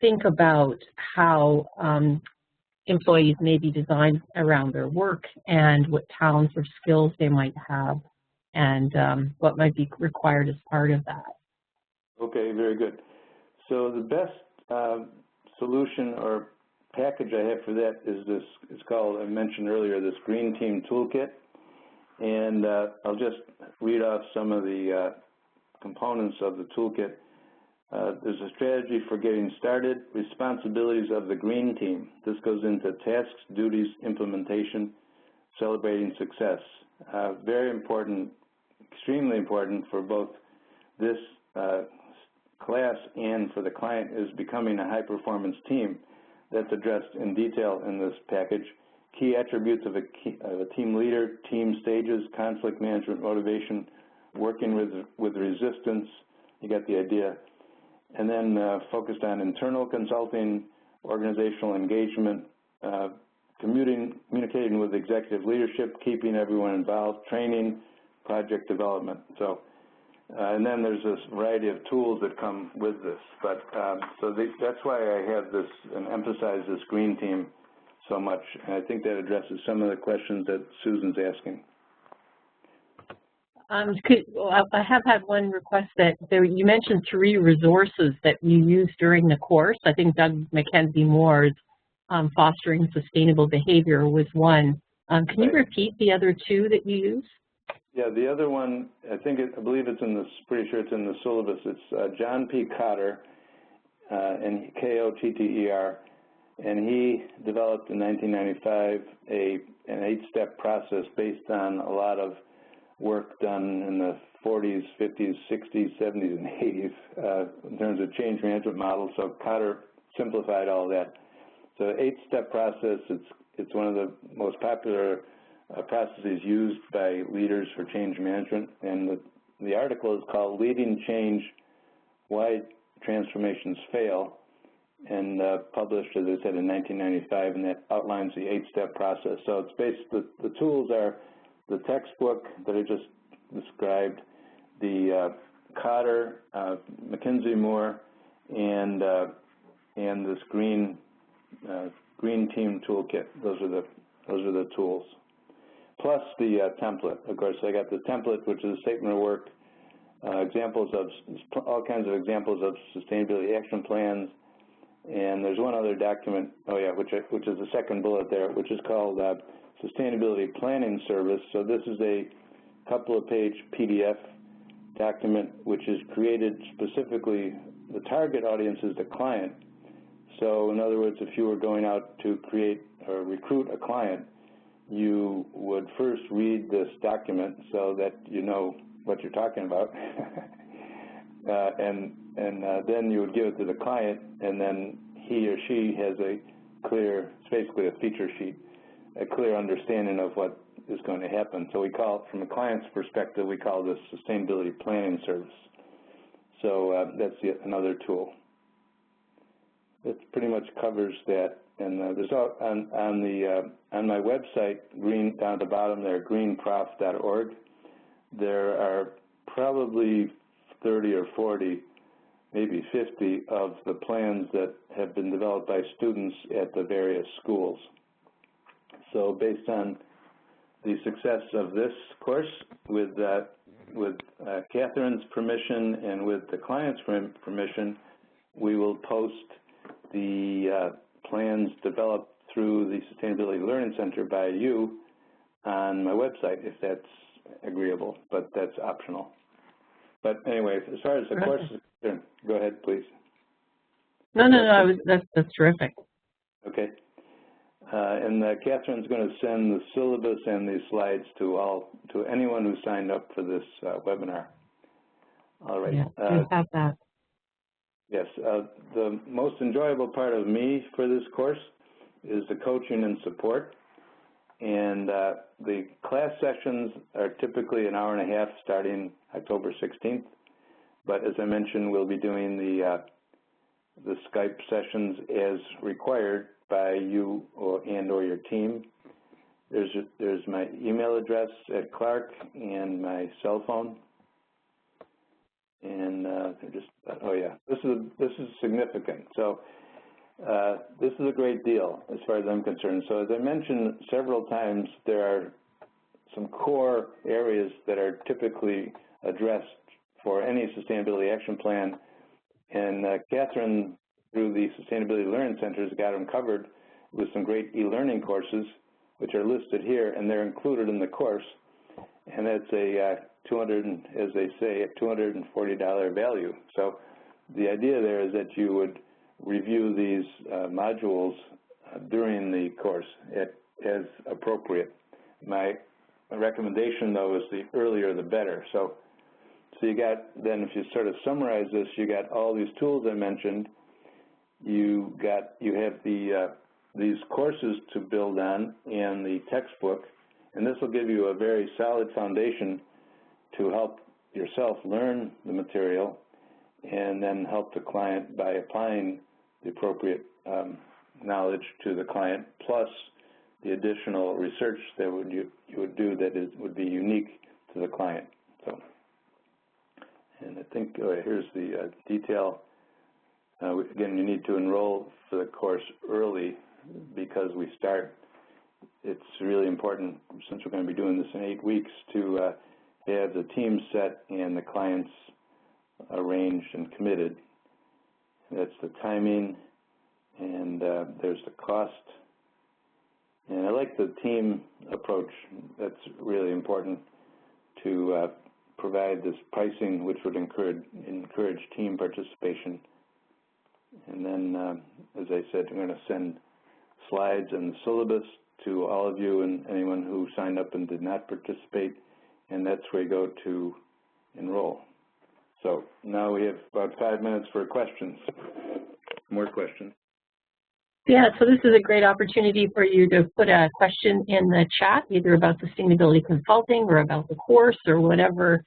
think about how employees may be designed around their work and what talents or skills they might have and what might be required as part of that. Okay, very good. So the best solution or package I have for that is this, it's called, I mentioned earlier, this Green Team Toolkit. And I'll just read off some of the components of the toolkit. There's a strategy for getting started, responsibilities of the green team. This goes into tasks, duties, implementation, celebrating success. Very important, extremely important for both this class and for the client is becoming a high-performance team. That's addressed in detail in this package. Key attributes of a team leader, team stages, conflict management, motivation, working with resistance. You got the idea. And then focused on internal consulting, organizational engagement, communicating with executive leadership, keeping everyone involved, training, project development. So, and then there's this variety of tools that come with this. But that's why I have this and emphasize this green team so much. And I think that addresses some of the questions that Susan's asking. I have had one request that you mentioned 3 resources that you used during the course. I think Doug Mackenzie Moore's Fostering Sustainable Behavior was one. Can you repeat the other 2 that you used? Yeah, the other one, I believe it's in the, pretty sure it's in the syllabus. It's John P. Cotter, and K-O-T-T-E-R, and he developed in 1995 an 8-step process based on a lot of work done in the 40s, 50s, 60s, 70s, and 80s in terms of change management models. So Cotter simplified all that. So 8-step process, it's one of the most popular processes used by leaders for change management. And the article is called Leading Change, Why Transformations Fail, and published, as I said, in 1995, and that outlines the 8-step process. So it's based, the tools are the textbook that I just described, the Cotter, Mackenzie Moore, and this green team toolkit. Those are the tools. Plus the template. Of course, I got the template, which is a statement of work, examples of all kinds of examples of sustainability action plans, and there's one other document. Oh yeah, which is the second bullet there, which is called Sustainability Planning Service. So this is a couple of page PDF document which is created specifically, the target audience is the client. So in other words, if you were going out to create or recruit a client, you would first read this document so that you know what you're talking about. and then you would give it to the client, and then he or she has a clear, it's basically a feature sheet, a clear understanding of what is going to happen. So we call it, from a client's perspective, we call this Sustainability Planning Service. So that's another tool. It pretty much covers that there's on my website, green down at the bottom there, greenprof.org. There are probably 30 or 40, maybe 50 of the plans that have been developed by students at the various schools. So based on the success of this course, with Catherine's permission and with the client's permission, we will post the plans developed through the Sustainability Learning Center by you on my website, if that's agreeable, but that's optional. But anyway, as far as the course is concerned, go ahead, please. No, that's terrific. Okay. And Catherine's going to send the syllabus and these slides to anyone who signed up for this webinar. All right. Yeah, I have that. Yes. The most enjoyable part of me for this course is the coaching and support. And the class sessions are typically an hour and a half starting October 16th. But as I mentioned, we'll be doing the Skype sessions as required by you or your team. There's my email address at Clark and my cell phone. And oh yeah, this is significant. So this is a great deal as far as I'm concerned. So as I mentioned several times, there are some core areas that are typically addressed for any sustainability action plan. And Catherine, through the Sustainability Learning Center, has got them covered with some great e-learning courses, which are listed here, and they're included in the course. And that's a as they say, a $240 value. So the idea there is that you would review these modules during the course as appropriate. My recommendation, though, is the earlier the better. So you got, then if you sort of summarize this, you got all these tools I mentioned. You have these courses to build on and the textbook, and this will give you a very solid foundation to help yourself learn the material and then help the client by applying the appropriate knowledge to the client, plus the additional research that you would do that would be unique to the client. So, and I think here's the detail. Again, you need to enroll for the course early because we start. It's really important, since we're going to be doing this in 8 weeks, to have the team set and the clients arranged and committed. That's the timing, and there's the cost. And I like the team approach. That's really important to provide this pricing, which would encourage team participation. And then, as I said, I'm going to send slides and the syllabus to all of you and anyone who signed up and did not participate, and that's where you go to enroll. So now we have about 5 minutes for questions. More questions? Yeah, so this is a great opportunity for you to put a question in the chat, either about sustainability consulting or about the course or whatever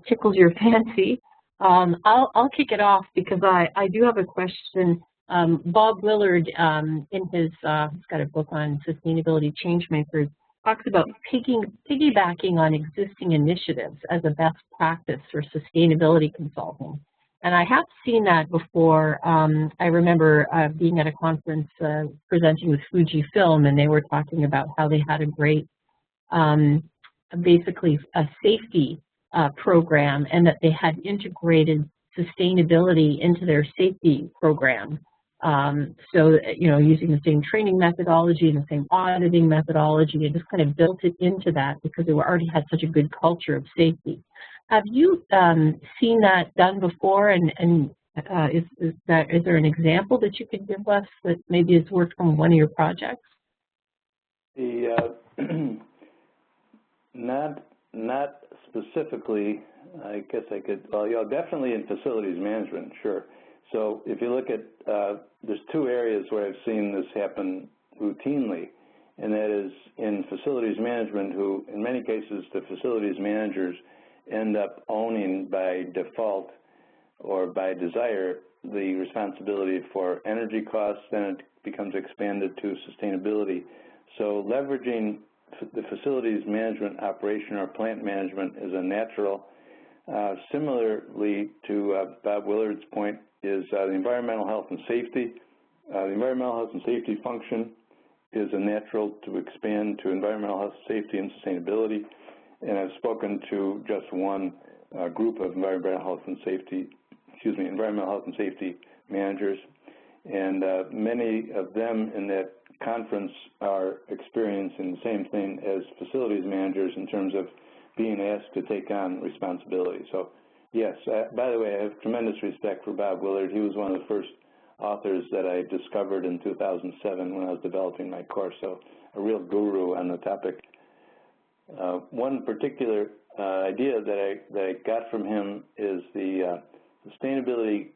tickles your fancy. I'll kick it off because I do have a question. Bob Willard, in his, he's got a book on sustainability changemakers, talks about piggybacking on existing initiatives as a best practice for sustainability consulting. And I have seen that before. I remember being at a conference presenting with Fujifilm, and they were talking about how they had a great, basically a safety program, and that they had integrated sustainability into their safety program. So, using the same training methodology and the same auditing methodology, and just kind of built it into that because they already had such a good culture of safety. Have you seen that done before, and is there an example that you could give us that maybe has worked from one of your projects? Not specifically. I guess I could. Well, definitely in facilities management, sure. So if you look at, there's 2 areas where I've seen this happen routinely, and that is in facilities management, who in many cases the facilities managers end up owning by default or by desire the responsibility for energy costs. Then it becomes expanded to sustainability. So leveraging the facilities management operation or plant management is a natural. Similarly to Bob Willard's point is the environmental health and safety. The environmental health and safety function is a natural to expand to environmental health, safety, and sustainability. And I've spoken to just one group of environmental health and safety managers, and many of them in that conference are experiencing the same thing as facilities managers in terms of being asked to take on responsibility. So yes, by the way, I have tremendous respect for Bob Willard. He was one of the first authors that I discovered in 2007 when I was developing my course, so a real guru on the topic. One particular idea that I got from him is the sustainability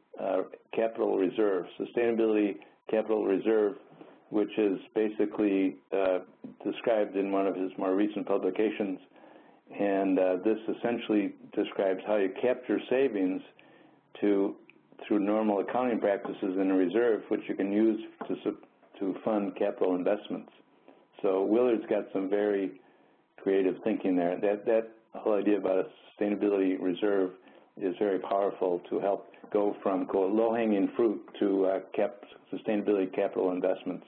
capital reserve. Sustainability capital reserve, which is basically described in one of his more recent publications, and this essentially describes how you capture savings through normal accounting practices in a reserve, which you can use to fund capital investments. So Willard's got some very creative thinking there. That whole idea about a sustainability reserve is very powerful to help go from low-hanging fruit to sustainability capital investments.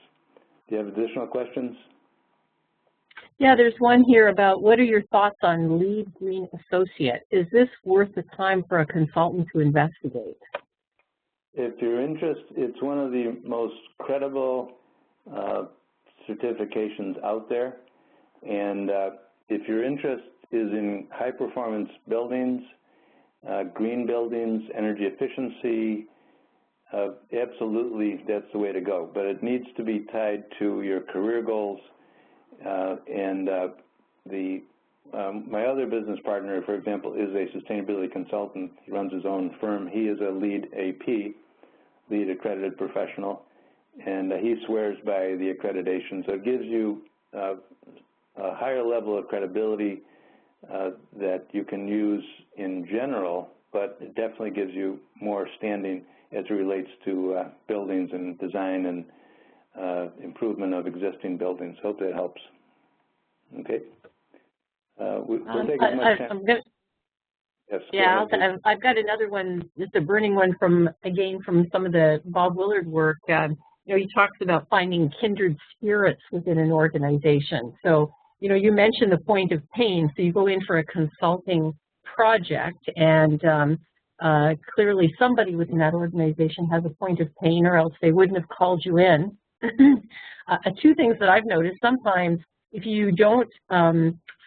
Do you have additional questions? Yeah, there's one here about what are your thoughts on lead green associate? Is this worth the time for a consultant to investigate? If you're interested, it's one of the most credible certifications out there. And if your interest is in high-performance buildings, green buildings, energy efficiency, absolutely that's the way to go. But it needs to be tied to your career goals. My other business partner, for example, is a sustainability consultant. He runs his own firm. He is a lead AP, lead accredited professional, and he swears by the accreditation. So it gives you a higher level of credibility that you can use in general, but it definitely gives you more standing as it relates to buildings and design and improvement of existing buildings. Hope that helps. Okay. We'll take as much time. Yes, yeah, I've got another one, just a burning one from some of the Bob Willard work. He talks about finding kindred spirits within an organization. So, you mentioned the point of pain. So you go in for a consulting project, and clearly somebody within that organization has a point of pain, or else they wouldn't have called you in. Two things that I've noticed: sometimes if you don't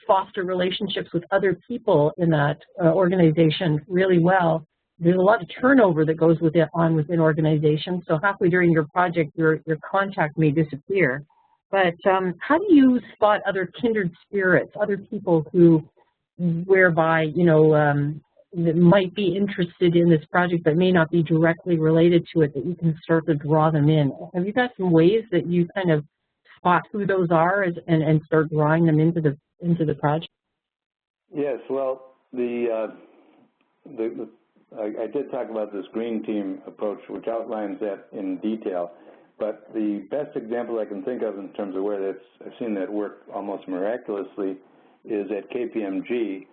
foster relationships with other people in that organization really well, there's a lot of turnover that goes on within organizations. So halfway during your project, your contact may disappear. But how do you spot other kindred spirits, other people whereby, that might be interested in this project but may not be directly related to it, that you can start to draw them in? Have you got some ways that you kind of spot who those are and start drawing them into the project? Yes, well, I did talk about this green team approach, which outlines that in detail. But the best example I can think of in terms of where I've seen that work almost miraculously is at KPMG,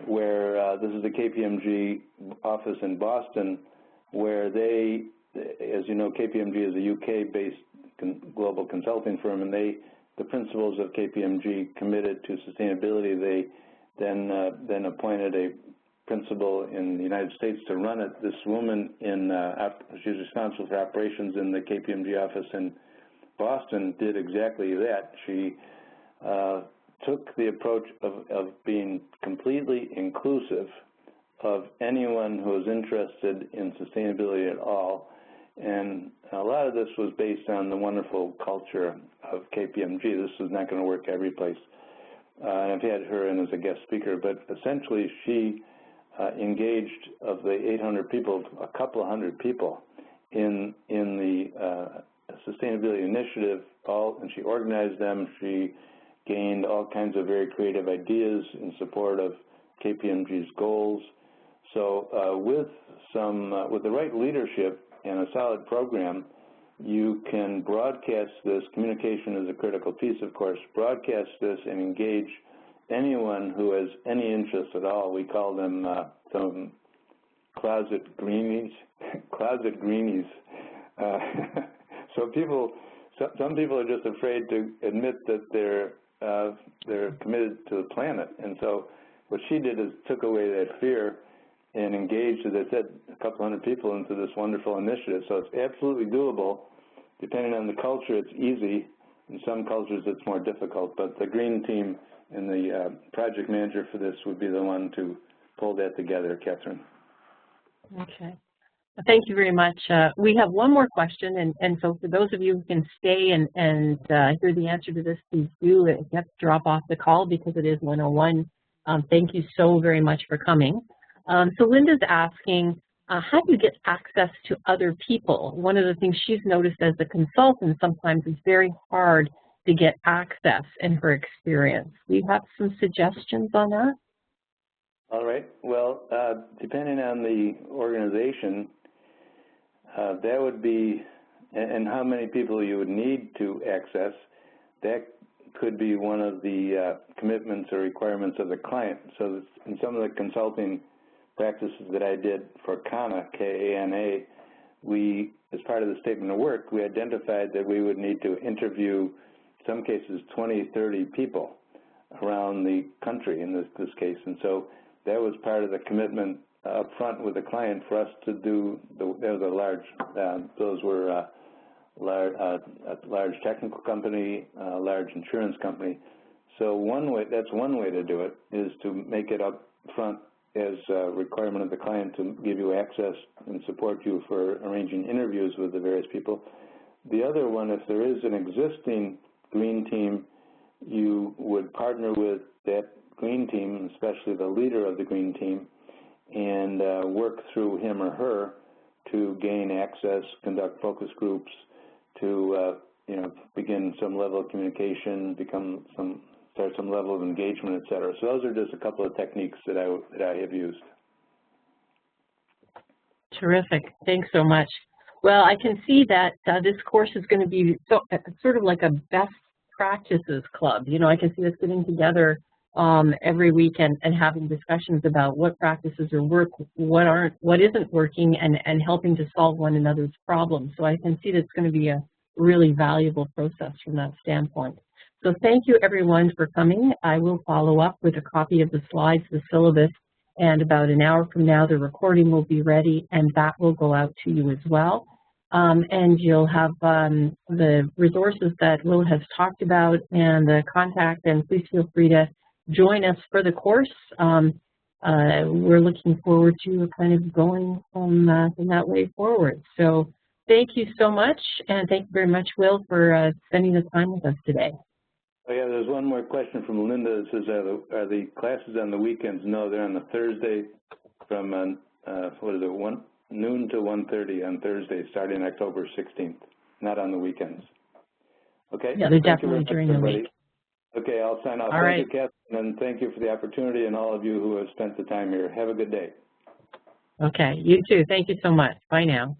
where this is the KPMG office in Boston, where they, as you know, KPMG is a UK-based global consulting firm, and the principals of KPMG committed to sustainability. They then appointed a principal in the United States to run it. This woman, she's responsible for operations in the KPMG office in Boston, did exactly that. She took the approach of being completely inclusive of anyone who is interested in sustainability at all. And a lot of this was based on the wonderful culture of KPMG. This is not going to work every place. I've had her in as a guest speaker, but essentially she engaged, of the 800 people, a couple of hundred people in the sustainability initiative, and she organized them. She gained all kinds of very creative ideas in support of KPMG's goals. So with the right leadership and a solid program, you can broadcast this. Communication is a critical piece, of course. Broadcast this and engage anyone who has any interest at all. We call them some closet greenies. Closet greenies. So some people are just afraid to admit that they're committed to the planet. And so what she did is took away that fear and engaged, as I said, a couple hundred people into this wonderful initiative. So it's absolutely doable. Depending on the culture, it's easy. In some cultures, it's more difficult. But the green team and the project manager for this would be the one to pull that together, Catherine. Okay. Thank you very much. We have one more question, and so for those of you who can stay and hear the answer to this, please do. You have to drop off the call because it is 1:01. Thank you so very much for coming. So Linda's asking, how do you get access to other people? One of the things she's noticed as a consultant sometimes is very hard to get access in her experience. Do you have some suggestions on that? All right. Well, depending on the organization, that would be, and how many people you would need to access, that could be one of the commitments or requirements of the client. So in some of the consulting practices that I did for KANA, K-A-N-A, we, as part of the statement of work, we identified that we would need to interview, in some cases, 20, 30 people around the country in this case. And so that was part of the commitment up front with the client for us to do, those were a large technical company, a large insurance company. So that's one way to do it, is to make it up front as a requirement of the client to give you access and support you for arranging interviews with the various people. The other one, if there is an existing green team, you would partner with that green team, especially the leader of the green team, and work through him or her to gain access, conduct focus groups, to begin some level of communication, start some level of engagement, et cetera. So those are just a couple of techniques that I have used. Terrific. Thanks so much. Well, I can see that this course is going to be sort of like a best practices club. You know, I can see us getting together every week and having discussions about what practices are what isn't working, and helping to solve one another's problems. So I can see that it's going to be a really valuable process from that standpoint. So thank you everyone for coming. I will follow up with a copy of the slides, the syllabus, and about an hour from now the recording will be ready, and that will go out to you as well. And you'll have the resources that Will has talked about and the contact, and please feel free to join us for the course. We're looking forward to kind of going from that way forward. So thank you so much, and thank you very much, Will, for spending the time with us today. Oh yeah, there's one more question from Linda that says, are the classes on the weekends? No, they're on the Thursday from, noon to 1:30 on Thursday, starting October 16th, not on the weekends. Okay? Yeah, they're definitely during the week. Okay, I'll sign off. Thank you, Catherine, and thank you for the opportunity, and all of you who have spent the time here. Have a good day. Okay, you too. Thank you so much. Bye now.